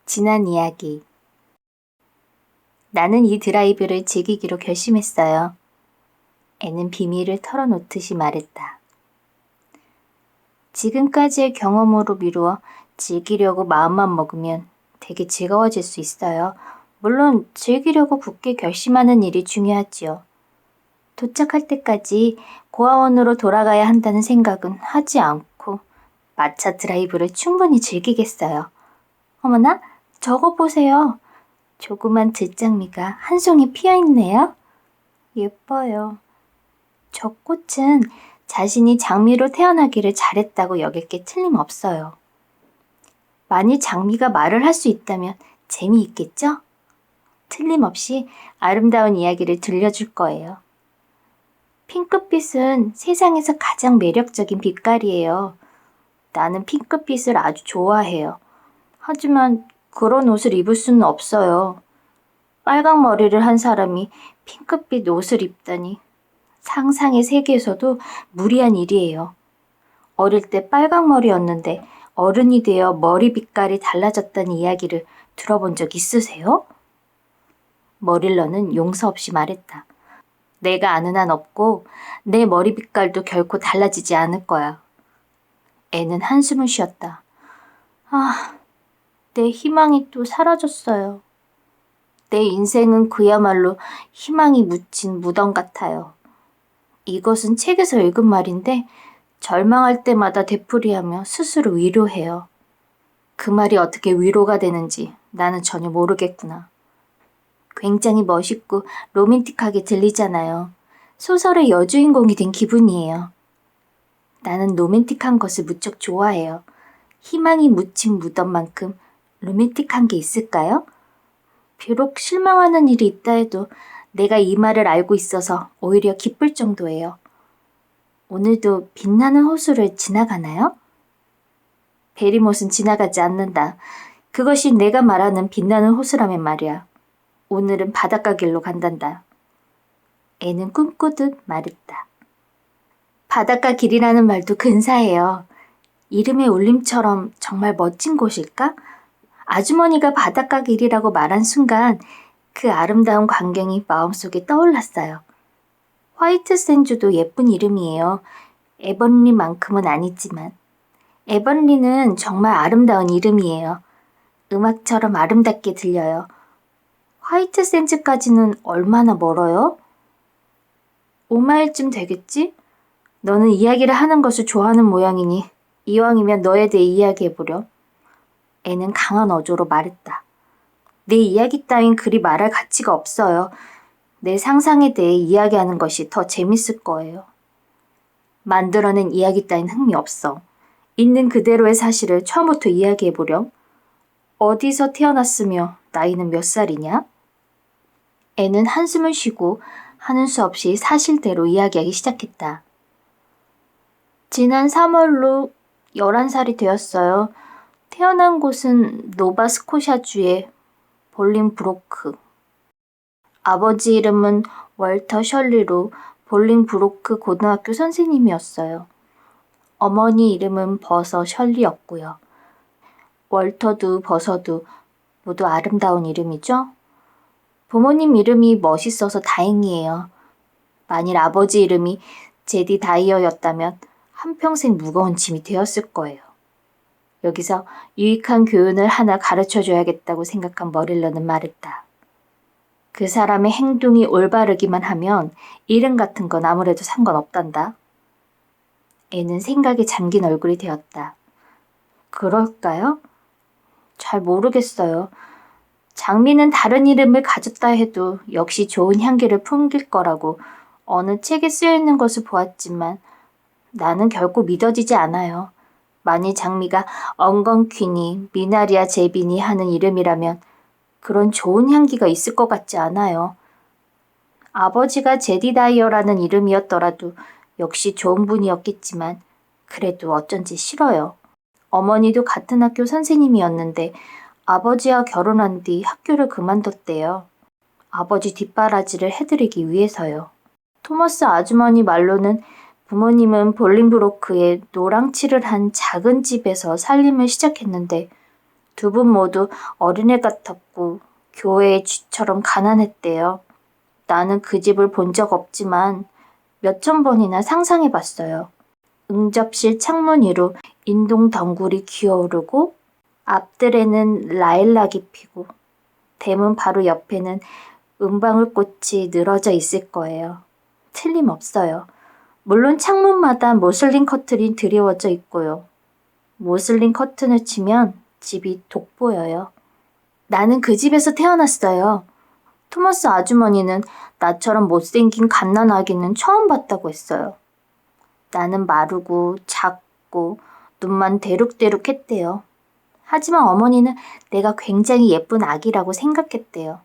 지난 이야기. 나는 이 드라이브를 즐기기로 결심했어요. 애는 비밀을 털어놓듯이 말했다. 지금까지의 경험으로 미루어 즐기려고 마음만 먹으면 되게 즐거워질 수 있어요. 물론 즐기려고 굳게 결심하는 일이 중요하지요. 도착할 때까지 고아원으로 돌아가야 한다는 생각은 하지 않고 마차 드라이브를 충분히 즐기겠어요. 어머나, 저거 보세요. 조그만 들장미가 한 송이 피어있네요. 예뻐요. 저 꽃은 자신이 장미로 태어나기를 잘했다고 여길 게 틀림없어요. 만일 장미가 말을 할 수 있다면 재미있겠죠? 틀림없이 아름다운 이야기를 들려줄 거예요. 핑크빛은 세상에서 가장 매력적인 빛깔이에요. 나는 핑크빛을 아주 좋아해요. 하지만 그런 옷을 입을 수는 없어요. 빨강 머리를 한 사람이 핑크빛 옷을 입다니 상상의 세계에서도 무리한 일이에요. 어릴 때 빨강 머리였는데 어른이 되어 머리 빛깔이 달라졌다는 이야기를 들어본 적 있으세요? 머릴러는 용서 없이 말했다. 내가 아는 한 없고 내 머리 빛깔도 결코 달라지지 않을 거야. 애는 한숨을 쉬었다. 내 희망이 또 사라졌어요. 내 인생은 그야말로 희망이 묻힌 무덤 같아요. 이것은 책에서 읽은 말인데 절망할 때마다 되풀이하며 스스로 위로해요. 그 말이 어떻게 위로가 되는지 나는 전혀 모르겠구나. 굉장히 멋있고 로맨틱하게 들리잖아요. 소설의 여주인공이 된 기분이에요. 나는 로맨틱한 것을 무척 좋아해요. 희망이 묻힌 무덤만큼 로맨틱한 게 있을까요? 비록 실망하는 일이 있다 해도 내가 이 말을 알고 있어서 오히려 기쁠 정도예요. 오늘도 빛나는 호수를 지나가나요? 베리못은 지나가지 않는다. 그것이 내가 말하는 빛나는 호수라면 말이야. 오늘은 바닷가 길로 간단다. 애는 꿈꾸듯 말했다. 바닷가 길이라는 말도 근사해요. 이름의 울림처럼 정말 멋진 곳일까? 아주머니가 바닷가 길이라고 말한 순간 그 아름다운 광경이 마음속에 떠올랐어요. 화이트 샌즈도 예쁜 이름이에요. 에번리만큼은 아니지만. 에번리는 정말 아름다운 이름이에요. 음악처럼 아름답게 들려요. 화이트 샌즈까지는 얼마나 멀어요? 5마일쯤 되겠지? 너는 이야기를 하는 것을 좋아하는 모양이니 이왕이면 너에 대해 이야기해보렴. 애는 강한 어조로 말했다. 내 이야기 따윈 그리 말할 가치가 없어요. 내 상상에 대해 이야기하는 것이 더 재밌을 거예요. 만들어낸 이야기 따윈 흥미 없어. 있는 그대로의 사실을 처음부터 이야기해보렴. 어디서 태어났으며 나이는 몇 살이냐? 애는 한숨을 쉬고 하는 수 없이 사실대로 이야기하기 시작했다. 지난 3월로 11살이 되었어요. 태어난 곳은 노바스코샤주의 볼링브로크. 아버지 이름은 월터 셜리로 볼링브로크 고등학교 선생님이었어요. 어머니 이름은 버서 셜리였고요. 월터도 버서도 모두 아름다운 이름이죠? 부모님 이름이 멋있어서 다행이에요. 만일 아버지 이름이 제디 다이어였다면 한평생 무거운 짐이 되었을 거예요. 여기서 유익한 교훈을 하나 가르쳐줘야겠다고 생각한 머릴러는 말했다. 그 사람의 행동이 올바르기만 하면 이름 같은 건 아무래도 상관없단다. 애는 생각에 잠긴 얼굴이 되었다. 그럴까요? 잘 모르겠어요. 장미는 다른 이름을 가졌다 해도 역시 좋은 향기를 풍길 거라고 어느 책에 쓰여 있는 것을 보았지만 나는 결코 믿어지지 않아요. 만일 장미가 엉겅퀴니, 미나리아 제비니 하는 이름이라면 그런 좋은 향기가 있을 것 같지 않아요. 아버지가 제디다이어라는 이름이었더라도 역시 좋은 분이었겠지만 그래도 어쩐지 싫어요. 어머니도 같은 학교 선생님이었는데 아버지와 결혼한 뒤 학교를 그만뒀대요. 아버지 뒷바라지를 해드리기 위해서요. 토머스 아주머니 말로는 부모님은 볼링브로크에 노랑칠을 한 작은 집에서 살림을 시작했는데 두 분 모두 어린애 같았고 교회의 쥐처럼 가난했대요. 나는 그 집을 본 적 없지만 몇천 번이나 상상해 봤어요. 응접실 창문 위로 인동 덩굴이 기어오르고 앞뜰에는 라일락이 피고 대문 바로 옆에는 은방울꽃이 늘어져 있을 거예요. 틀림없어요. 물론 창문마다 모슬린 커튼이 드리워져 있고요. 모슬린 커튼을 치면 집이 돋보여요. 나는 그 집에서 태어났어요. 토머스 아주머니는 나처럼 못생긴 갓난아기는 처음 봤다고 했어요. 나는 마르고 작고 눈만 대룩대룩했대요. 하지만 어머니는 내가 굉장히 예쁜 아기라고 생각했대요.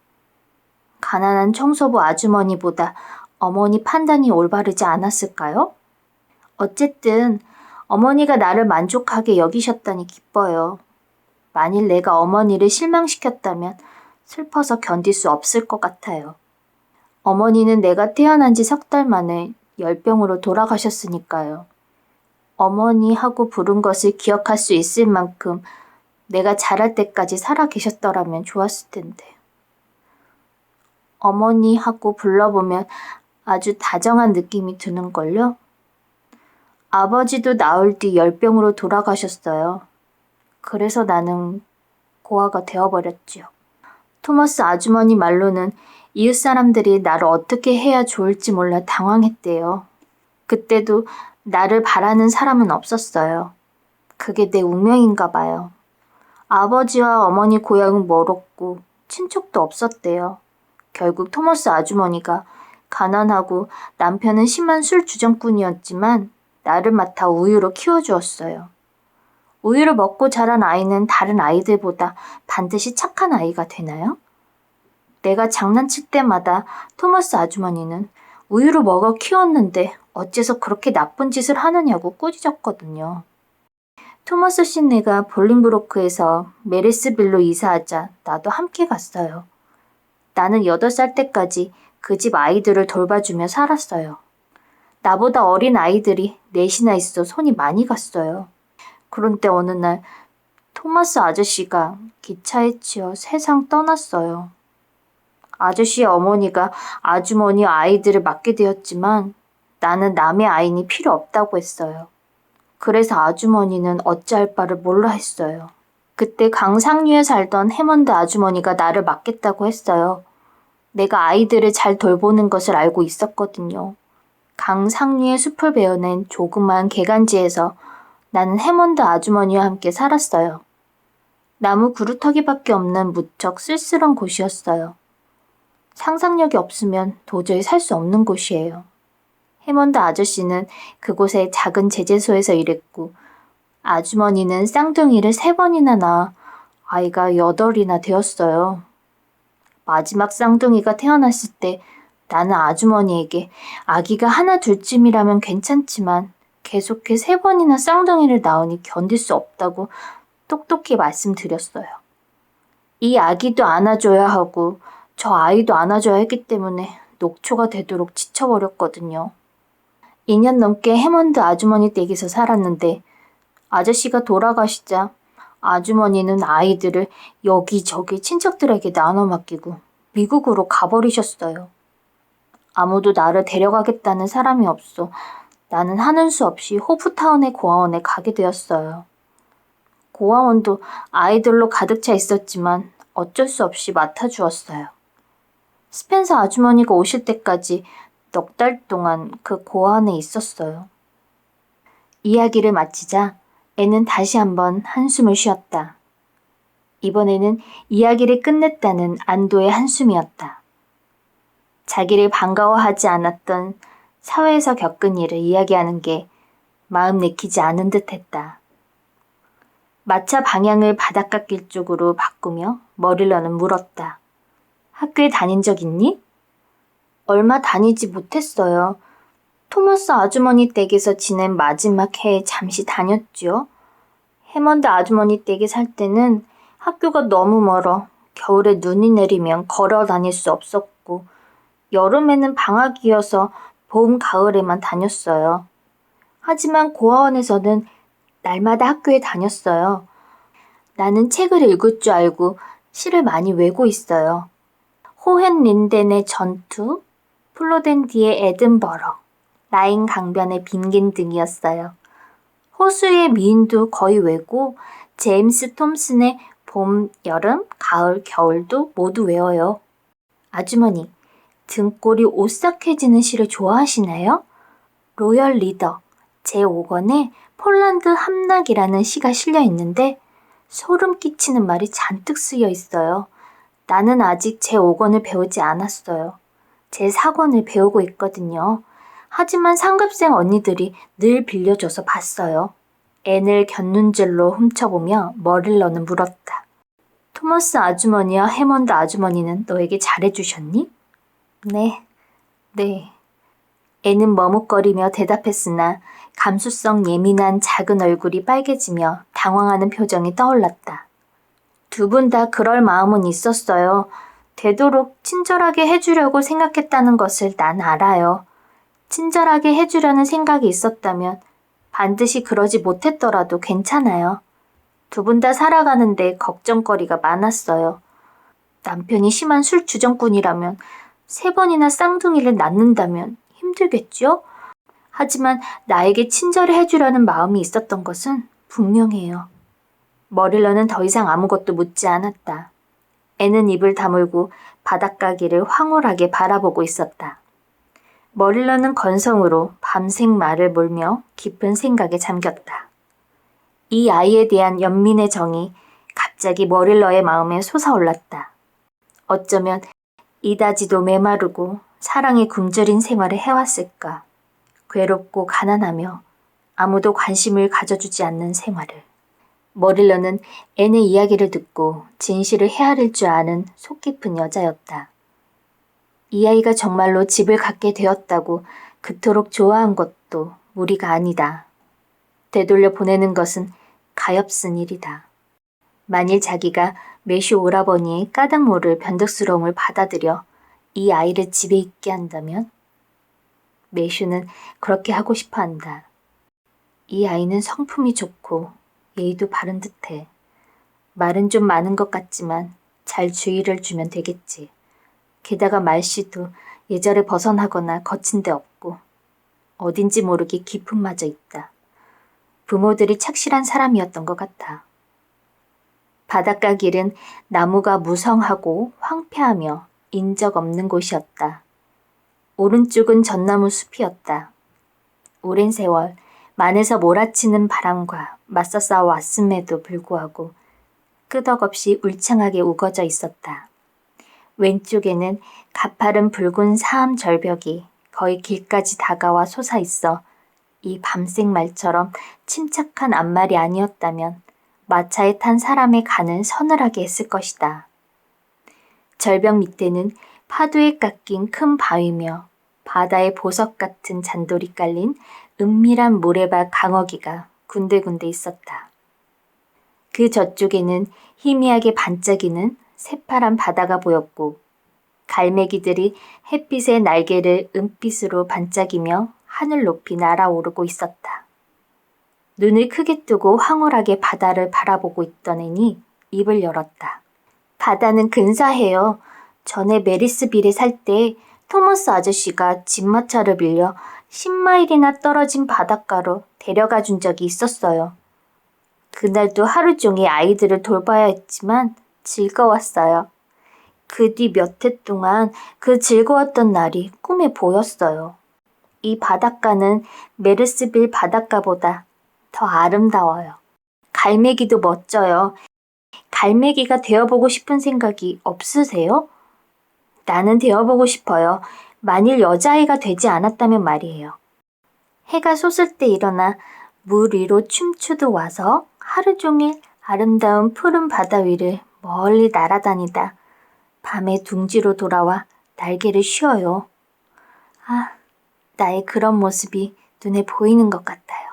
가난한 청소부 아주머니보다 어머니 판단이 올바르지 않았을까요? 어쨌든 어머니가 나를 만족하게 여기셨다니 기뻐요. 만일 내가 어머니를 실망시켰다면 슬퍼서 견딜 수 없을 것 같아요. 어머니는 내가 태어난 지 석 달 만에 열병으로 돌아가셨으니까요. 어머니 하고 부른 것을 기억할 수 있을 만큼 내가 자랄 때까지 살아 계셨더라면 좋았을 텐데. 어머니 하고 불러보면 아주 다정한 느낌이 드는걸요? 아버지도 나흘 뒤 열병으로 돌아가셨어요. 그래서 나는 고아가 되어버렸지요. 토머스 아주머니 말로는 이웃 사람들이 나를 어떻게 해야 좋을지 몰라 당황했대요. 그때도 나를 바라는 사람은 없었어요. 그게 내 운명인가 봐요. 아버지와 어머니 고향은 멀었고 친척도 없었대요. 결국 토머스 아주머니가 가난하고 남편은 심한 술 주정꾼이었지만 나를 맡아 우유로 키워주었어요. 우유를 먹고 자란 아이는 다른 아이들보다 반드시 착한 아이가 되나요? 내가 장난칠 때마다 토머스 아주머니는 우유를 먹어 키웠는데 어째서 그렇게 나쁜 짓을 하느냐고 꾸짖었거든요. 토머스 씨네가 볼링브로크에서 메리스빌로 이사하자 나도 함께 갔어요. 나는 8살 때까지 그 집 아이들을 돌봐주며 살았어요. 나보다 어린 아이들이 넷이나 있어 손이 많이 갔어요. 그런데 어느 날 토마스 아저씨가 기차에 치여 세상 떠났어요. 아저씨의 어머니가 아주머니 아이들을 맡게 되었지만 나는 남의 아이니 필요 없다고 했어요. 그래서 아주머니는 어찌할 바를 몰라 했어요. 그때 강상류에 살던 해먼드 아주머니가 나를 맡겠다고 했어요. 내가 아이들을 잘 돌보는 것을 알고 있었거든요. 강상류의 숲을 베어낸 조그만 개간지에서 나는 해먼드 아주머니와 함께 살았어요. 나무 그루터기밖에 없는 무척 쓸쓸한 곳이었어요. 상상력이 없으면 도저히 살 수 없는 곳이에요. 해먼드 아저씨는 그곳의 작은 제재소에서 일했고 아주머니는 쌍둥이를 3번이나 낳아 아이가 8이나 되었어요. 마지막 쌍둥이가 태어났을 때 나는 아주머니에게 아기가 하나 둘쯤이라면 괜찮지만 계속해 3번이나 쌍둥이를 낳으니 견딜 수 없다고 똑똑히 말씀드렸어요. 이 아기도 안아줘야 하고 저 아이도 안아줘야 했기 때문에 녹초가 되도록 지쳐버렸거든요. 2년 넘게 해먼드 아주머니 댁에서 살았는데 아저씨가 돌아가시자 아주머니는 아이들을 여기저기 친척들에게 나눠 맡기고 미국으로 가버리셨어요. 아무도 나를 데려가겠다는 사람이 없어 나는 하는 수 없이 호프타운의 고아원에 가게 되었어요. 고아원도 아이들로 가득 차 있었지만 어쩔 수 없이 맡아주었어요. 스펜서 아주머니가 오실 때까지 넉 달 동안 그 고아원에 있었어요. 이야기를 마치자 애는 다시 한번 한숨을 쉬었다. 이번에는 이야기를 끝냈다는 안도의 한숨이었다. 자기를 반가워하지 않았던 사회에서 겪은 일을 이야기하는 게 마음 내키지 않은 듯했다. 마차 방향을 바닷가길 쪽으로 바꾸며 머릴러는 물었다. 학교에 다닌 적 있니? 얼마 다니지 못했어요. 토머스 아주머니 댁에서 지낸 마지막 해에 잠시 다녔지요. 해먼드 아주머니 댁에 살 때는 학교가 너무 멀어 겨울에 눈이 내리면 걸어 다닐 수 없었고 여름에는 방학이어서 봄, 가을에만 다녔어요. 하지만 고아원에서는 날마다 학교에 다녔어요. 나는 책을 읽을 줄 알고 시를 많이 외고 있어요. 호헨린덴의 전투, 플로덴디의 에든버러, 라인 강변의 빈겐 등이었어요. 호수의 미인도 거의 외고 제임스 톰슨의 봄, 여름, 가을, 겨울도 모두 외워요. 아주머니, 등골이 오싹해지는 시를 좋아하시나요? 로열 리더 제5권에 폴란드 함락이라는 시가 실려 있는데 소름 끼치는 말이 잔뜩 쓰여 있어요. 나는 아직 제5권을 배우지 않았어요. 제4권을 배우고 있거든요. 하지만 상급생 언니들이 늘 빌려줘서 봤어요. 앤을 곁눈질로 훔쳐보며 머릴러는 물었다. 토머스 아주머니와 해먼드 아주머니는 너에게 잘해주셨니? 네. 앤은 머뭇거리며 대답했으나 감수성 예민한 작은 얼굴이 빨개지며 당황하는 표정이 떠올랐다. 두 분 다 그럴 마음은 있었어요. 되도록 친절하게 해주려고 생각했다는 것을 난 알아요. 친절하게 해주려는 생각이 있었다면 반드시 그러지 못했더라도 괜찮아요. 두 분 다 살아가는데 걱정거리가 많았어요. 남편이 심한 술 주정꾼이라면 3번이나 쌍둥이를 낳는다면 힘들겠죠? 하지만 나에게 친절히 해주려는 마음이 있었던 것은 분명해요. 머릴러는 더 이상 아무것도 묻지 않았다. 애는 입을 다물고 바닷가기를 황홀하게 바라보고 있었다. 머릴러는 건성으로 밤생 말을 몰며 깊은 생각에 잠겼다. 이 아이에 대한 연민의 정이 갑자기 머릴러의 마음에 솟아올랐다. 어쩌면 이다지도 메마르고 사랑에 굶주린 생활을 해왔을까. 괴롭고 가난하며 아무도 관심을 가져주지 않는 생활을. 머릴러는 앤의 이야기를 듣고 진실을 헤아릴 줄 아는 속 깊은 여자였다. 이 아이가 정말로 집을 갖게 되었다고 그토록 좋아한 것도 무리가 아니다. 되돌려 보내는 것은 가엾은 일이다. 만일 자기가 매슈 오라버니의 까닭 모를 변덕스러움을 받아들여 이 아이를 집에 있게 한다면? 매슈는 그렇게 하고 싶어 한다. 이 아이는 성품이 좋고 예의도 바른 듯해. 말은 좀 많은 것 같지만 잘 주의를 주면 되겠지. 게다가 말씨도 예절에 벗어나거나 거친 데 없고 어딘지 모르게 기품마저 있다. 부모들이 착실한 사람이었던 것 같아. 바닷가 길은 나무가 무성하고 황폐하며 인적 없는 곳이었다. 오른쪽은 전나무 숲이었다. 오랜 세월 만에서 몰아치는 바람과 맞서 싸워왔음에도 불구하고 끄덕없이 울창하게 우거져 있었다. 왼쪽에는 가파른 붉은 사암 절벽이 거의 길까지 다가와 솟아있어 이 밤생 말처럼 침착한 앞말이 아니었다면 마차에 탄 사람의 간을 서늘하게 했을 것이다. 절벽 밑에는 파도에 깎인 큰 바위며 바다의 보석 같은 잔돌이 깔린 은밀한 모래밭 강어기가 군데군데 있었다. 그 저쪽에는 희미하게 반짝이는 새파란 바다가 보였고 갈매기들이 햇빛의 날개를 은빛으로 반짝이며 하늘 높이 날아오르고 있었다. 눈을 크게 뜨고 황홀하게 바다를 바라보고 있던 애니 입을 열었다. 바다는 근사해요. 전에 메리스빌에 살 때 토머스 아저씨가 집마차를 빌려 10마일이나 떨어진 바닷가로 데려가 준 적이 있었어요. 그날도 하루 종일 아이들을 돌봐야 했지만 즐거웠어요. 그 뒤 몇 해 동안 그 즐거웠던 날이 꿈에 보였어요. 이 바닷가는 메르스빌 바닷가보다 더 아름다워요. 갈매기도 멋져요. 갈매기가 되어보고 싶은 생각이 없으세요? 나는 되어보고 싶어요. 만일 여자아이가 되지 않았다면 말이에요. 해가 솟을 때 일어나 물 위로 춤추듯 와서 하루 종일 아름다운 푸른 바다 위를 멀리 날아다니다 밤에 둥지로 돌아와 날개를 쉬어요. 아, 나의 그런 모습이 눈에 보이는 것 같아요.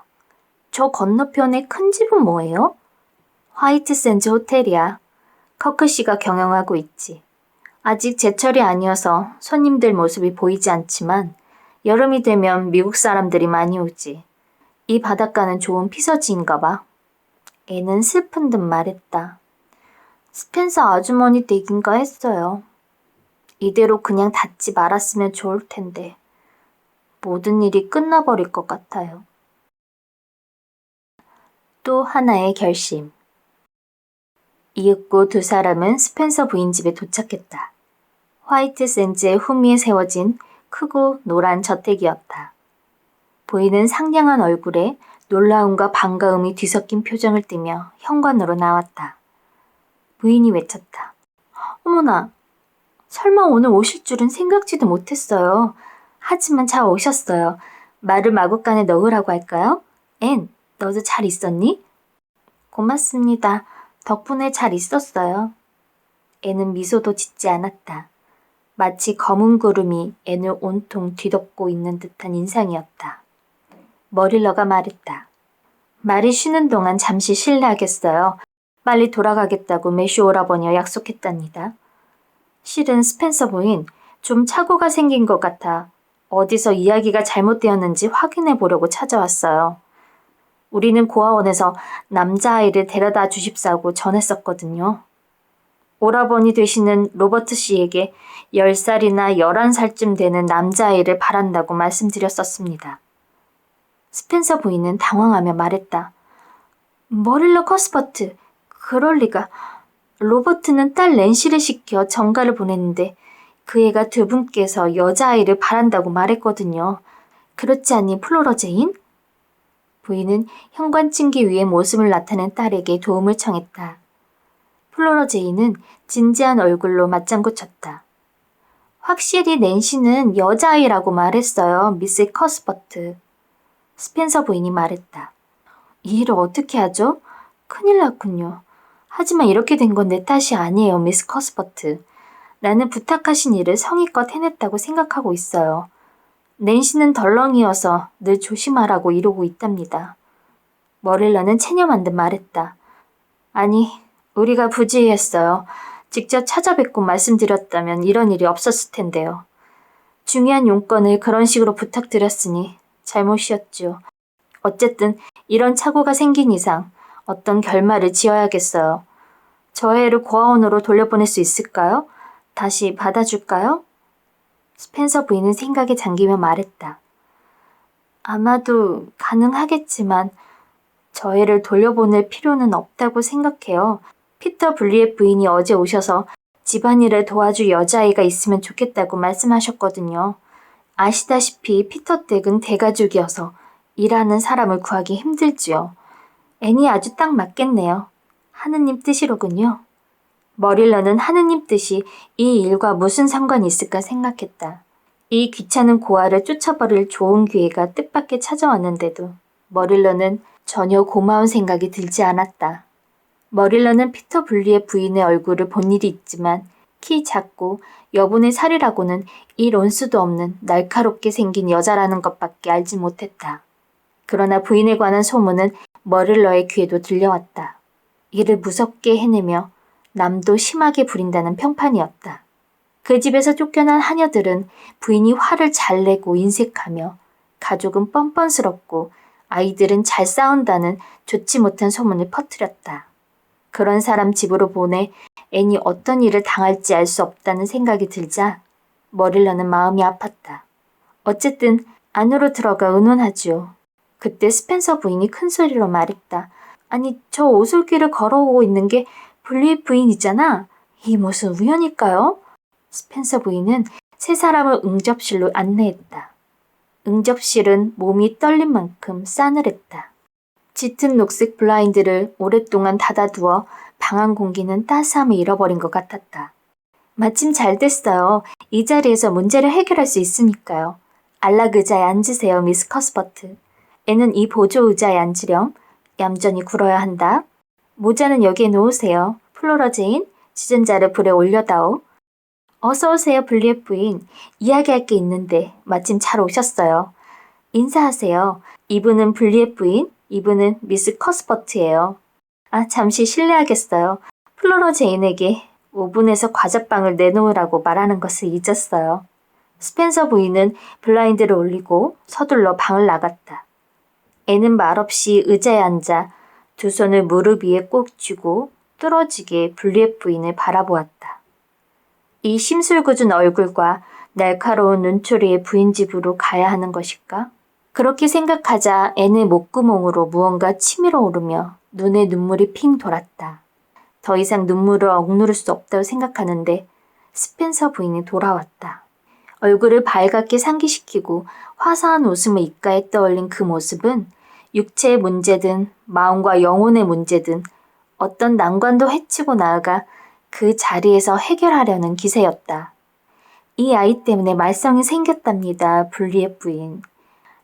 저 건너편의 큰 집은 뭐예요? 화이트 샌즈 호텔이야. 커크 씨가 경영하고 있지. 아직 제철이 아니어서 손님들 모습이 보이지 않지만 여름이 되면 미국 사람들이 많이 오지. 이 바닷가는 좋은 피서지인가 봐. 애는 슬픈 듯 말했다. 스펜서 아주머니 댁인가 했어요. 이대로 그냥 닫지 말았으면 좋을 텐데 모든 일이 끝나버릴 것 같아요. 또 하나의 결심. 이윽고 두 사람은 스펜서 부인 집에 도착했다. 화이트 샌즈의 후미에 세워진 크고 노란 저택이었다. 부인은 상냥한 얼굴에 놀라움과 반가움이 뒤섞인 표정을 띠며 현관으로 나왔다. 부인이 외쳤다. 어머나, 설마 오늘 오실 줄은 생각지도 못했어요. 하지만 잘 오셨어요. 말을 마구간에 넣으라고 할까요? 앤, 너도 잘 있었니? 고맙습니다. 덕분에 잘 있었어요. 앤은 미소도 짓지 않았다. 마치 검은 구름이 앤을 온통 뒤덮고 있는 듯한 인상이었다. 머릴러가 말했다. 말이 쉬는 동안 잠시 실례하겠어요. 빨리 돌아가겠다고 매슈 오라버니와 약속했답니다. 실은 스펜서 부인, 좀 착오가 생긴 것 같아 어디서 이야기가 잘못되었는지 확인해 보려고 찾아왔어요. 우리는 고아원에서 남자아이를 데려다 주십사고 전했었거든요. 오라버니 되시는 로버트 씨에게 10살이나 11살쯤 되는 남자아이를 바란다고 말씀드렸었습니다. 스펜서 부인은 당황하며 말했다. 머릴러 커스버트, 그럴 리가. 로버트는 딸 낸시를 시켜 정가를 보냈는데 그 애가 두 분께서 여자아이를 바란다고 말했거든요. 그렇지 않니, 플로러 제인? 부인은 현관층기 위에 모습을 나타낸 딸에게 도움을 청했다. 플로러 제인은 진지한 얼굴로 맞장구 쳤다. 확실히 낸시는 여자아이라고 말했어요, 미스 커스버트. 스펜서 부인이 말했다. 이 일을 어떻게 하죠? 큰일 났군요. 하지만 이렇게 된 건 내 탓이 아니에요, 미스 커스버트. 나는 부탁하신 일을 성의껏 해냈다고 생각하고 있어요. 낸시는 덜렁이어서 늘 조심하라고 이러고 있답니다. 머릴러는 체념한 듯 말했다. 아니, 우리가 부지했어요. 직접 찾아뵙고 말씀드렸다면 이런 일이 없었을 텐데요. 중요한 용건을 그런 식으로 부탁드렸으니 잘못이었죠. 어쨌든 이런 착오가 생긴 이상 어떤 결말을 지어야겠어요. 저 애를 고아원으로 돌려보낼 수 있을까요? 다시 받아줄까요? 스펜서 부인은 생각에 잠기며 말했다. 아마도 가능하겠지만 저 애를 돌려보낼 필요는 없다고 생각해요. 피터 블리의 부인이 어제 오셔서 집안일을 도와줄 여자아이가 있으면 좋겠다고 말씀하셨거든요. 아시다시피 피터 댁은 대가족이어서 일하는 사람을 구하기 힘들지요. 앤이 아주 딱 맞겠네요. 하느님 뜻이로군요. 머릴러는 하느님 뜻이 이 일과 무슨 상관이 있을까 생각했다. 이 귀찮은 고아를 쫓아버릴 좋은 기회가 뜻밖의 찾아왔는데도 머릴러는 전혀 고마운 생각이 들지 않았다. 머릴러는 피터 블리의 부인의 얼굴을 본 일이 있지만 키 작고 여분의 살이라고는 일 온수도 없는 날카롭게 생긴 여자라는 것밖에 알지 못했다. 그러나 부인에 관한 소문은 머릴러의 귀에도 들려왔다. 이를 무섭게 해내며 남도 심하게 부린다는 평판이었다. 그 집에서 쫓겨난 하녀들은 부인이 화를 잘 내고 인색하며 가족은 뻔뻔스럽고 아이들은 잘 싸운다는 좋지 못한 소문을 퍼뜨렸다. 그런 사람 집으로 보내 앤이 어떤 일을 당할지 알 수 없다는 생각이 들자 머릴러는 마음이 아팠다. 어쨌든 안으로 들어가 의논하지요. 그때 스펜서 부인이 큰 소리로 말했다. 아니, 저 오솔길을 걸어오고 있는 게 블리의 부인이잖아. 이 무슨 우연일까요? 스펜서 부인은 세 사람을 응접실로 안내했다. 응접실은 몸이 떨린 만큼 싸늘했다. 짙은 녹색 블라인드를 오랫동안 닫아두어 방 안 공기는 따스함을 잃어버린 것 같았다. 마침 잘 됐어요. 이 자리에서 문제를 해결할 수 있으니까요. 안락 의자에 앉으세요, 미스 커스버트. 애는 이 보조 의자에 앉으렴. 얌전히 굴어야 한다. 모자는 여기에 놓으세요. 플로러 제인, 주전자를 불에 올려다오. 어서 오세요, 블리의 부인. 이야기할 게 있는데 마침 잘 오셨어요. 인사하세요. 이분은 블리의 부인, 이분은 미스 커스버트예요. 아, 잠시 실례하겠어요. 플로러 제인에게 오븐에서 과자빵을 내놓으라고 말하는 것을 잊었어요. 스펜서 부인은 블라인드를 올리고 서둘러 방을 나갔다. 애는 말없이 의자에 앉아 두 손을 무릎 위에 꼭 쥐고 뚫어지게 블리엣 부인을 바라보았다. 이 심술궂은 얼굴과 날카로운 눈초리의 부인 집으로 가야 하는 것일까? 그렇게 생각하자 앤의 목구멍으로 무언가 치밀어 오르며 눈에 눈물이 핑 돌았다. 더 이상 눈물을 억누를 수 없다고 생각하는데 스펜서 부인이 돌아왔다. 얼굴을 발갛게 상기시키고 화사한 웃음을 입가에 떠올린 그 모습은 육체의 문제든 마음과 영혼의 문제든 어떤 난관도 헤치고 나아가 그 자리에서 해결하려는 기세였다. 이 아이 때문에 말썽이 생겼답니다, 블리엣 부인.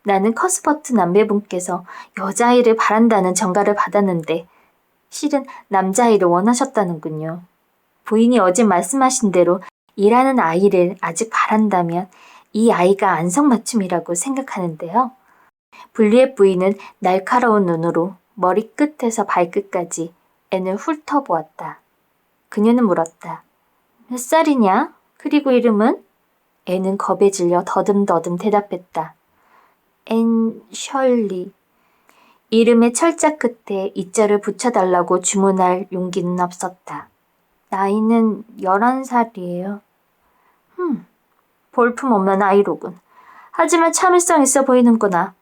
나는 커스버트 남매분께서 여자아이를 바란다는 전가를 받았는데 실은 남자아이를 원하셨다는군요. 부인이 어제 말씀하신 대로 일하는 아이를 아직 바란다면 이 아이가 안성맞춤이라고 생각하는데요. 블리엣 부인은 날카로운 눈으로 머리끝에서 발끝까지 앤을 훑어보았다. 그녀는 물었다. 몇 살이냐? 그리고 이름은? 앤은 겁에 질려 더듬더듬 대답했다. 앤 셜리. 이름의 철자 끝에 이자를 붙여달라고 주문할 용기는 없었다. 나이는 11살이에요. 볼품없는 아이로군. 하지만 참을성 있어 보이는구나.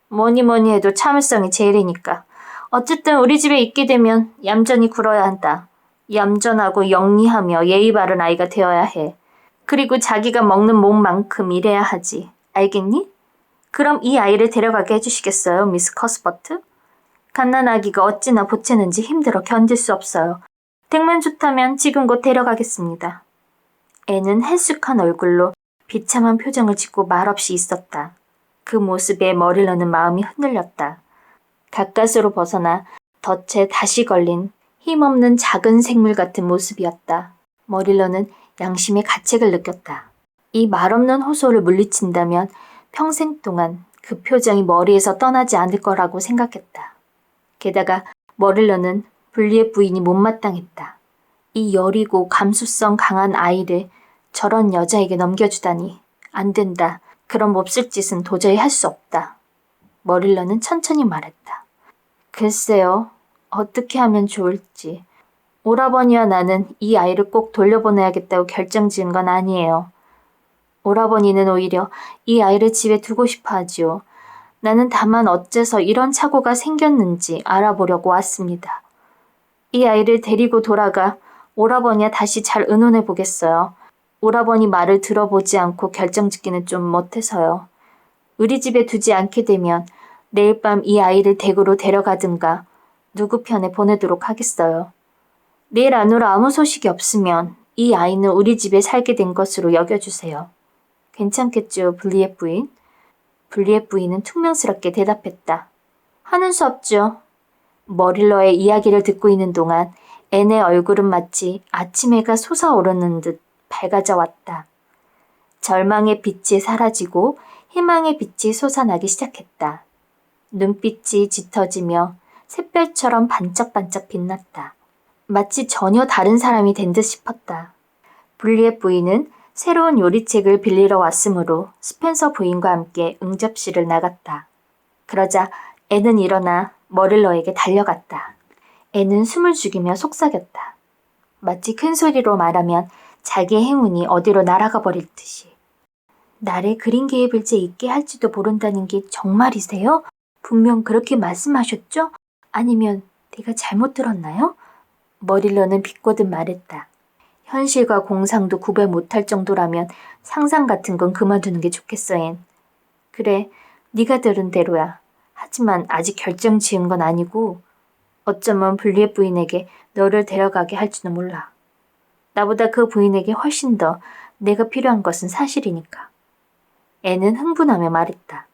뭐니 해도 참을성이 제일이니까. 어쨌든 우리 집에 있게 되면 얌전히 굴어야 한다. 얌전하고 영리하며 예의 바른 아이가 되어야 해. 그리고 자기가 먹는 몸만큼 일해야 하지. 알겠니? 그럼 이 아이를 데려가게 해주시겠어요, 미스 커스버트? 갓난아기가 어찌나 보채는지 힘들어 견딜 수 없어요. 댁만 좋다면 지금 곧 데려가겠습니다. 애는 헬쑥한 얼굴로 비참한 표정을 짓고 말없이 있었다. 그 모습에 머릴러는 마음이 흔들렸다. 가까스로 벗어나 덫에 다시 걸린 힘없는 작은 생물 같은 모습이었다. 머릴러는 양심의 가책을 느꼈다. 이 말없는 호소를 물리친다면 평생 동안 그 표정이 머리에서 떠나지 않을 거라고 생각했다. 게다가 머릴러는 블리엣 부인이 못마땅했다. 이 여리고 감수성 강한 아이를 저런 여자에게 넘겨주다니. 안 된다. 그런 몹쓸 짓은 도저히 할 수 없다. 머릴러는 천천히 말했다. 글쎄요. 어떻게 하면 좋을지. 오라버니와 나는 이 아이를 꼭 돌려보내야겠다고 결정지은 건 아니에요. 오라버니는 오히려 이 아이를 집에 두고 싶어 하지요. 나는 다만 어째서 이런 착오가 생겼는지 알아보려고 왔습니다. 이 아이를 데리고 돌아가 오라버니와 다시 잘 의논해 보겠어요. 오라버니 말을 들어보지 않고 결정짓기는 좀 못해서요. 우리 집에 두지 않게 되면 내일 밤 이 아이를 댁으로 데려가든가 누구 편에 보내도록 하겠어요. 내일 안으로 아무 소식이 없으면 이 아이는 우리 집에 살게 된 것으로 여겨주세요. 괜찮겠죠, 블리엣 부인? 블리엣 부인은 퉁명스럽게 대답했다. 하는 수 없죠. 머릴러의 이야기를 듣고 있는 동안 앤의 얼굴은 마치 아침 해가 솟아오르는 듯 밝아져 왔다. 절망의 빛이 사라지고 희망의 빛이 솟아나기 시작했다. 눈빛이 짙어지며 샛별처럼 반짝반짝 빛났다. 마치 전혀 다른 사람이 된 듯 싶었다. 블리엣 부인은 새로운 요리책을 빌리러 왔으므로 스펜서 부인과 함께 응접실을 나갔다. 그러자 앤은 일어나 머릴러에게 달려갔다. 앤은 숨을 죽이며 속삭였다. 마치 큰 소리로 말하면 자기의 행운이 어디로 날아가 버릴 듯이. 나를 그린 개의 빌제 있게 할지도 모른다는 게 정말이세요? 분명 그렇게 말씀하셨죠? 아니면 내가 잘못 들었나요? 머릴러는 비꼬듯 말했다. 현실과 공상도 구별 못할 정도라면 상상 같은 건 그만두는 게 좋겠어, 앤. 그래, 네가 들은 대로야. 하지만 아직 결정 지은 건 아니고 어쩌면 블리엣 부인에게 너를 데려가게 할지도 몰라. 나보다 그 부인에게 훨씬 더 내가 필요한 것은 사실이니까. 앤은 흥분하며 말했다.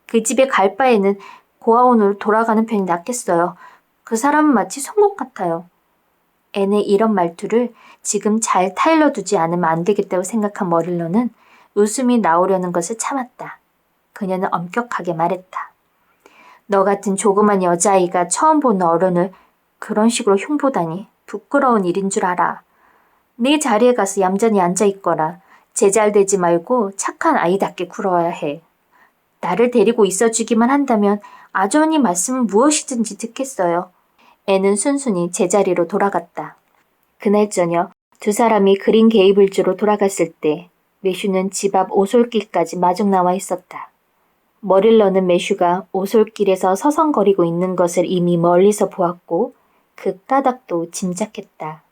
그 집에 갈 바에는 고아원으로 돌아가는 편이 낫겠어요. 그 사람은 마치 송곳 같아요. 앤의 이런 말투를 지금 잘 타일러두지 않으면 안 되겠다고 생각한 머릴러는 웃음이 나오려는 것을 참았다. 그녀는 엄격하게 말했다. 너 같은 조그만 여자아이가 처음 보는 어른을 그런 식으로 흉보다니 부끄러운 일인 줄 알아. 네 자리에 가서 얌전히 앉아있거라. 제잘되지 말고 착한 아이답게 굴어야 해. 나를 데리고 있어주기만 한다면 아주머니 말씀은 무엇이든지 듣겠어요. 애는 순순히 제자리로 돌아갔다. 그날 저녁 두 사람이 그린 게이블즈로 돌아갔을 때 매슈는 집 앞 오솔길까지 마중 나와 있었다. 머릴러는 매슈가 오솔길에서 서성거리고 있는 것을 이미 멀리서 보았고 그 까닭도 짐작했다.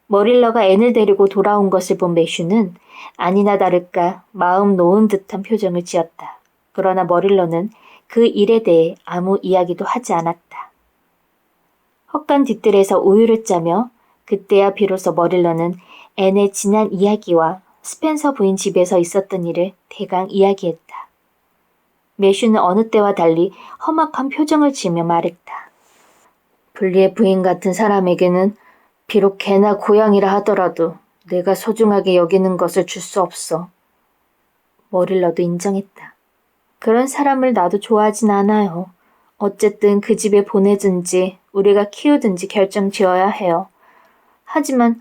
머릴러가 앤을 데리고 돌아온 것을 본 매슈는 아니나 다를까 마음 놓은 듯한 표정을 지었다. 그러나 머릴러는 그 일에 대해 아무 이야기도 하지 않았다. 헛간 뒤뜰에서 우유를 짜며 그때야 비로소 머릴러는 앤의 지난 이야기와 스펜서 부인 집에서 있었던 일을 대강 이야기했다. 매슈는 어느 때와 달리 험악한 표정을 지으며 말했다. 분리의 부인 같은 사람에게는 비록 개나 고양이라 하더라도 내가 소중하게 여기는 것을 줄 수 없어. 머릴러도 인정했다. 그런 사람을 나도 좋아하진 않아요. 어쨌든 그 집에 보내든지 우리가 키우든지 결정 지어야 해요. 하지만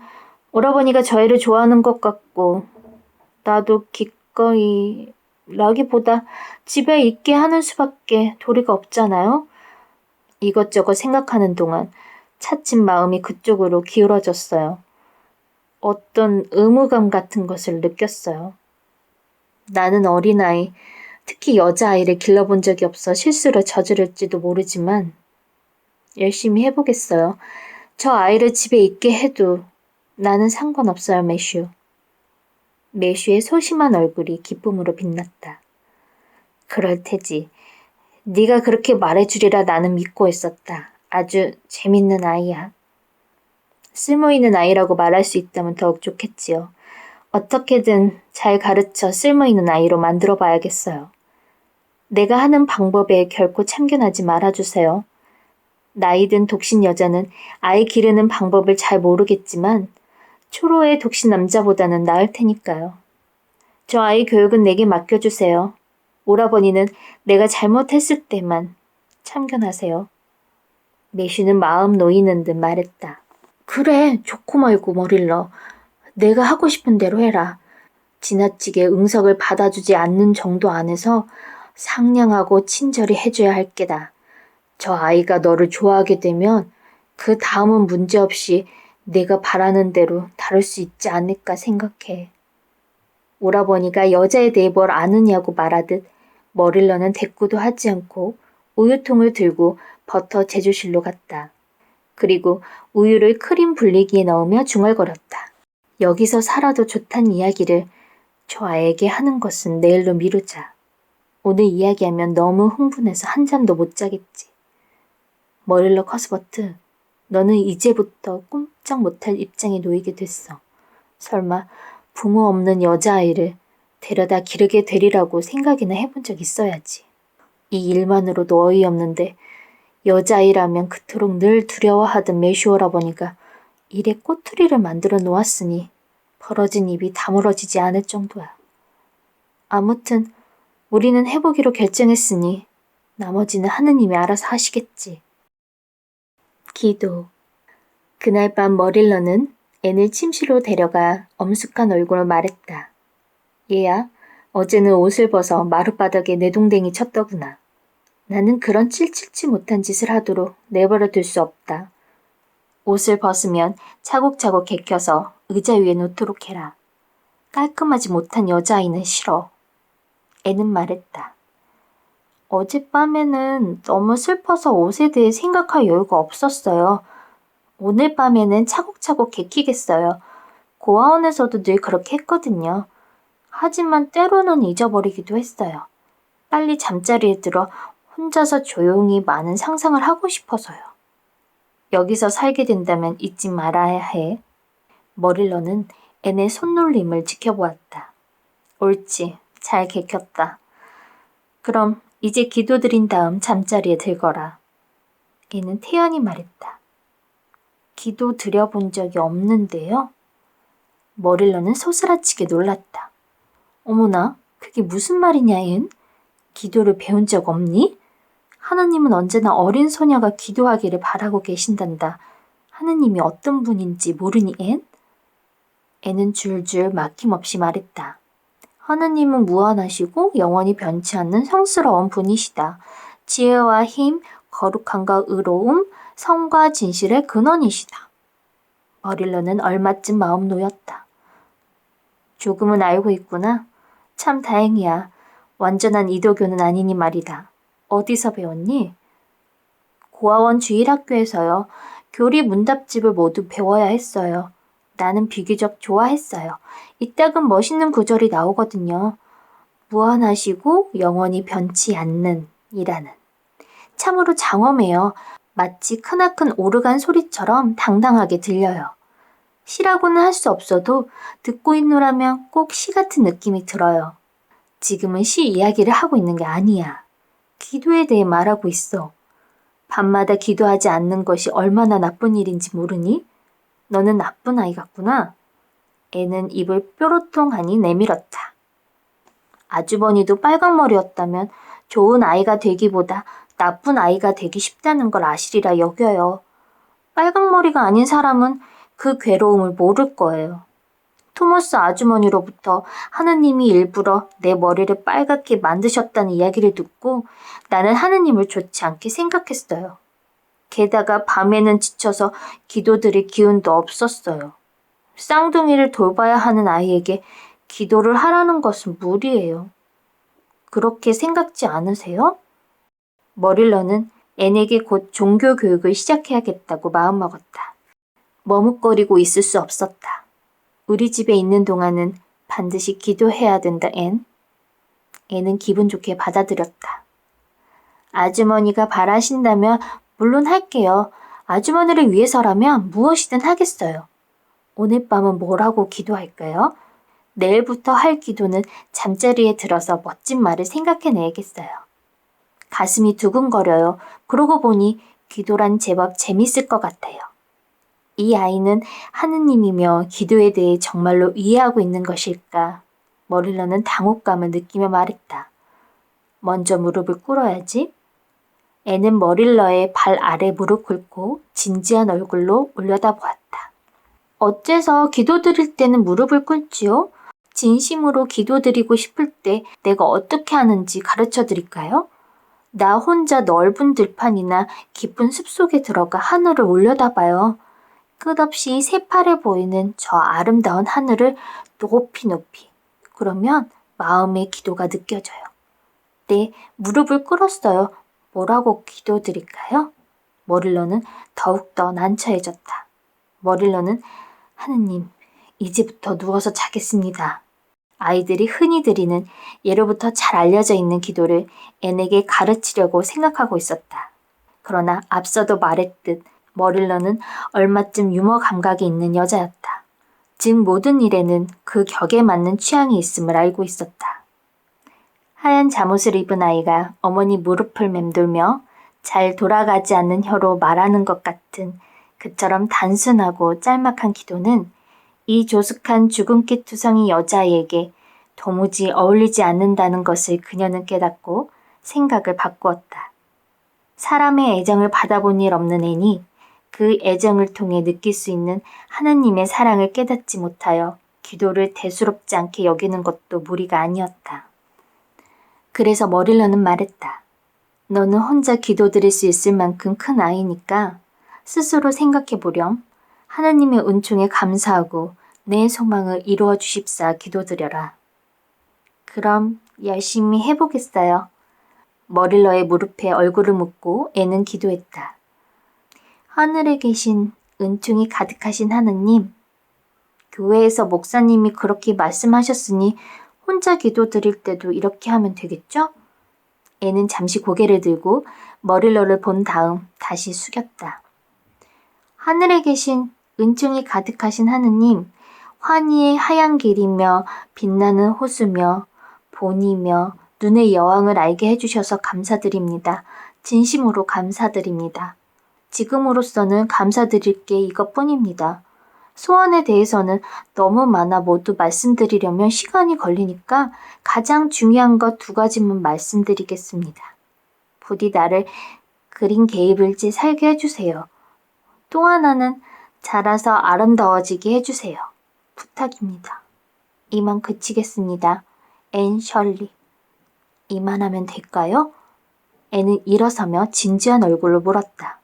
오라버니가 저희를 좋아하는 것 같고 나도 기꺼이 라기보다 집에 있게 하는 수밖에 도리가 없잖아요. 이것저것 생각하는 동안 차츰 마음이 그쪽으로 기울어졌어요. 어떤 의무감 같은 것을 느꼈어요. 나는 어린아이, 특히 여자아이를 길러본 적이 없어 실수를 저지를지도 모르지만 열심히 해보겠어요. 저 아이를 집에 있게 해도 나는 상관없어요, 매슈. 매슈의 소심한 얼굴이 기쁨으로 빛났다. 그럴 테지. 네가 그렇게 말해주리라 나는 믿고 있었다. 아주 재밌는 아이야. 쓸모있는 아이라고 말할 수 있다면 더욱 좋겠지요. 어떻게든 잘 가르쳐 쓸모있는 아이로 만들어 봐야겠어요. 내가 하는 방법에 결코 참견하지 말아주세요. 나이든 독신 여자는 아이 기르는 방법을 잘 모르겠지만 초로의 독신 남자보다는 나을 테니까요. 저 아이 교육은 내게 맡겨주세요. 오라버니는 내가 잘못했을 때만 참견하세요. 매슈는 마음 놓이는 듯 말했다. 그래, 좋고 말고 머릴러. 내가 하고 싶은 대로 해라. 지나치게 응석을 받아주지 않는 정도 안에서 상냥하고 친절히 해줘야 할 게다. 저 아이가 너를 좋아하게 되면 그 다음은 문제없이 내가 바라는 대로 다룰 수 있지 않을까 생각해. 오라버니가 여자에 대해 뭘 아느냐고 말하듯 머릴러는 대꾸도 하지 않고 우유통을 들고 버터 제조실로 갔다. 그리고 우유를 크림 불리기에 넣으며 중얼거렸다. 여기서 살아도 좋단 이야기를 저 아이에게 하는 것은 내일로 미루자. 오늘 이야기하면 너무 흥분해서 한 잠도 못 자겠지. 머릴러 커스버트, 너는 이제부터 꼼짝 못할 입장에 놓이게 됐어. 설마 부모 없는 여자아이를 데려다 기르게 되리라고 생각이나 해본 적 있어야지. 이 일만으로도 어이없는데 여자아이라면 그토록 늘 두려워하던 매슈 오라버니가 일에 꼬투리를 만들어 놓았으니 벌어진 입이 다물어지지 않을 정도야. 아무튼 우리는 해보기로 결정했으니 나머지는 하느님이 알아서 하시겠지. 기도. 그날 밤 머릴러는 앤을 침실로 데려가 엄숙한 얼굴로 말했다. 얘야, 어제는 옷을 벗어 마룻바닥에 내동댕이 쳤더구나. 나는 그런 칠칠치 못한 짓을 하도록 내버려 둘 수 없다. 옷을 벗으면 차곡차곡 개켜서 의자 위에 놓도록 해라. 깔끔하지 못한 여자아이는 싫어. 애는 말했다. 어젯밤에는 너무 슬퍼서 옷에 대해 생각할 여유가 없었어요. 오늘 밤에는 차곡차곡 개키겠어요. 고아원에서도 늘 그렇게 했거든요. 하지만 때로는 잊어버리기도 했어요. 빨리 잠자리에 들어 혼자서 조용히 많은 상상을 하고 싶어서요. 여기서 살게 된다면 잊지 말아야 해. 머릴러는 앤의 손놀림을 지켜보았다. 옳지, 잘 개켰다. 그럼 이제 기도드린 다음 잠자리에 들거라. 앤은 태연히 말했다. 기도 드려본 적이 없는데요? 머릴러는 소스라치게 놀랐다. 어머나, 그게 무슨 말이냐, 앤? 기도를 배운 적 없니? 하느님은 언제나 어린 소녀가 기도하기를 바라고 계신단다. 하느님이 어떤 분인지 모르니, 앤? 앤은 줄줄 막힘없이 말했다. 하느님은 무한하시고 영원히 변치 않는 성스러운 분이시다. 지혜와 힘, 거룩함과 의로움, 성과 진실의 근원이시다. 머릴러는 얼마쯤 마음 놓였다. 조금은 알고 있구나. 참 다행이야. 완전한 이도교는 아니니 말이다. 어디서 배웠니? 고아원 주일학교에서요. 교리 문답집을 모두 배워야 했어요. 나는 비교적 좋아했어요. 이따금 멋있는 구절이 나오거든요. 무한하시고 영원히 변치 않는 이라는. 참으로 장엄해요. 마치 크나큰 오르간 소리처럼 당당하게 들려요. 시라고는 할 수 없어도 듣고 있노라면 꼭 시 같은 느낌이 들어요. 지금은 시 이야기를 하고 있는 게 아니야. 기도에 대해 말하고 있어. 밤마다 기도하지 않는 것이 얼마나 나쁜 일인지 모르니? 너는 나쁜 아이 같구나. 애는 입을 뾰로통하니 내밀었다. 아주버니도 빨강머리였다면 좋은 아이가 되기보다 나쁜 아이가 되기 쉽다는 걸 아시리라 여겨요. 빨강머리가 아닌 사람은 그 괴로움을 모를 거예요. 토머스 아주머니로부터 하느님이 일부러 내 머리를 빨갛게 만드셨다는 이야기를 듣고 나는 하느님을 좋지 않게 생각했어요. 게다가 밤에는 지쳐서 기도드릴 기운도 없었어요. 쌍둥이를 돌봐야 하는 아이에게 기도를 하라는 것은 무리예요. 그렇게 생각지 않으세요? 머릴러는 앤에게 곧 종교 교육을 시작해야겠다고 마음먹었다. 머뭇거리고 있을 수 없었다. 우리 집에 있는 동안은 반드시 기도해야 된다, 앤. 앤은 기분 좋게 받아들였다. 아주머니가 바라신다면 물론 할게요. 아주머니를 위해서라면 무엇이든 하겠어요. 오늘 밤은 뭐라고 기도할까요? 내일부터 할 기도는 잠자리에 들어서 멋진 말을 생각해내야겠어요. 가슴이 두근거려요. 그러고 보니 기도란 제법 재밌을 것 같아요. 이 아이는 하느님이며 기도에 대해 정말로 이해하고 있는 것일까? 머릴러는 당혹감을 느끼며 말했다. 먼저 무릎을 꿇어야지. 애는 머릴러의 발 아래 무릎 꿇고 진지한 얼굴로 올려다보았다. 어째서 기도드릴 때는 무릎을 꿇지요? 진심으로 기도드리고 싶을 때 내가 어떻게 하는지 가르쳐 드릴까요? 나 혼자 넓은 들판이나 깊은 숲속에 들어가 하늘을 올려다봐요. 끝없이 새파래 보이는 저 아름다운 하늘을 높이 높이. 그러면 마음의 기도가 느껴져요. 네, 무릎을 꿇었어요. 뭐라고 기도드릴까요? 머릴러는 더욱더 난처해졌다. 머릴러는 하느님, 이제부터 누워서 자겠습니다. 아이들이 흔히 드리는 예로부터 잘 알려져 있는 기도를 앤에게 가르치려고 생각하고 있었다. 그러나 앞서도 말했듯 머릴러는 얼마쯤 유머 감각이 있는 여자였다. 즉 모든 일에는 그 격에 맞는 취향이 있음을 알고 있었다. 하얀 잠옷을 입은 아이가 어머니 무릎을 맴돌며 잘 돌아가지 않는 혀로 말하는 것 같은 그처럼 단순하고 짤막한 기도는 이 조숙한 주근깨 투성이 여자아이에게 도무지 어울리지 않는다는 것을 그녀는 깨닫고 생각을 바꾸었다. 사람의 애정을 받아본 일 없는 애니 그 애정을 통해 느낄 수 있는 하느님의 사랑을 깨닫지 못하여 기도를 대수롭지 않게 여기는 것도 무리가 아니었다. 그래서 머릴러는 말했다. 너는 혼자 기도드릴 수 있을 만큼 큰 아이니까 스스로 생각해 보렴. 하느님의 은총에 감사하고 내 소망을 이루어 주십사 기도드려라. 그럼 열심히 해보겠어요. 머릴러의 무릎에 얼굴을 묻고 애는 기도했다. 하늘에 계신 은총이 가득하신 하느님, 교회에서 목사님이 그렇게 말씀하셨으니 혼자 기도드릴 때도 이렇게 하면 되겠죠? 애는 잠시 고개를 들고 머릴러를 본 다음 다시 숙였다. 하늘에 계신 은총이 가득하신 하느님, 환희의 하얀 길이며 빛나는 호수며 본이며 눈의 여왕을 알게 해주셔서 감사드립니다. 진심으로 감사드립니다. 지금으로서는 감사드릴 게 이것뿐입니다. 소원에 대해서는 너무 많아 모두 말씀드리려면 시간이 걸리니까 가장 중요한 것 2가지만 말씀드리겠습니다. 부디 나를 그린 게이블지 살게 해주세요. 또 하나는 자라서 아름다워지게 해주세요. 부탁입니다. 이만 그치겠습니다. 앤 셜리. 이만하면 될까요? 애는 일어서며 진지한 얼굴로 물었다.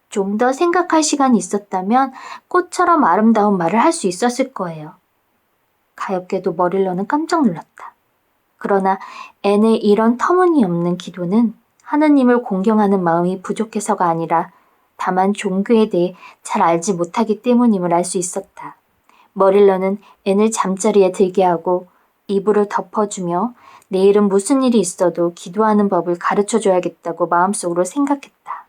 좀 더 생각할 시간이 있었다면 꽃처럼 아름다운 말을 할 수 있었을 거예요. 가엾게도 머릴러는 깜짝 놀랐다. 그러나 앤의 이런 터무니없는 기도는 하느님을 공경하는 마음이 부족해서가 아니라 다만 종교에 대해 잘 알지 못하기 때문임을 알 수 있었다. 머릴러는 앤을 잠자리에 들게 하고 이불을 덮어주며 내일은 무슨 일이 있어도 기도하는 법을 가르쳐줘야겠다고 마음속으로 생각했다.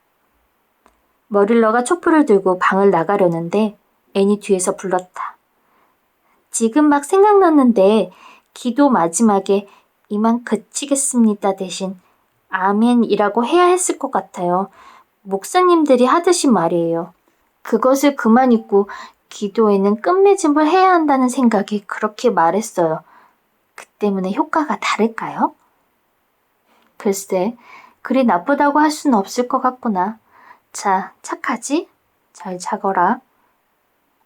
머릴러가 촛불을 들고 방을 나가려는데 앤이 뒤에서 불렀다. 지금 막 생각났는데 기도 마지막에 이만 그치겠습니다 대신 아멘이라고 해야 했을 것 같아요. 목사님들이 하듯이 말이에요. 그것을 그만 잊고 기도에는 끝맺음을 해야 한다는 생각에 그렇게 말했어요. 그 때문에 효과가 다를까요? 글쎄, 그리 나쁘다고 할 수는 없을 것 같구나. 자, 착하지? 잘 자거라.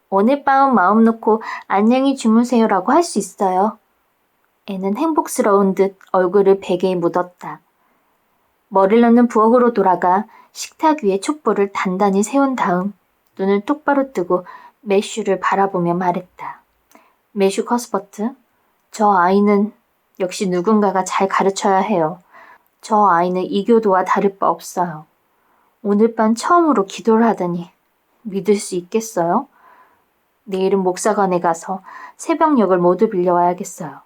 오늘 밤은 마음 놓고 안녕히 주무세요라고 할 수 있어요. 애는 행복스러운 듯 얼굴을 베개에 묻었다. 머릴러는 부엌으로 돌아가 식탁 위에 촛불을 단단히 세운 다음 눈을 똑바로 뜨고 매슈를 바라보며 말했다. 매슈 커스버트, 저 아이는 역시 누군가가 잘 가르쳐야 해요. 저 아이는 이교도와 다를 바 없어요. 오늘 밤 처음으로 기도를 하다니 믿을 수 있겠어요? 내일은 목사관에 가서 새벽녘을 모두 빌려와야겠어요.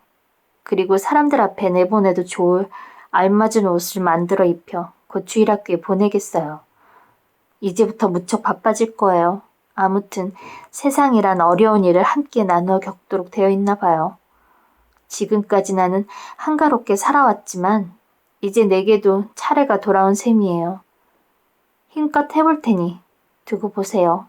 그리고 사람들 앞에 내보내도 좋을 알맞은 옷을 만들어 입혀 곧 주일학교에 보내겠어요. 이제부터 무척 바빠질 거예요. 아무튼 세상이란 어려운 일을 함께 나누어 겪도록 되어 있나 봐요. 지금까지 나는 한가롭게 살아왔지만 이제 내게도 차례가 돌아온 셈이에요. 힘껏 해볼 테니 두고 보세요.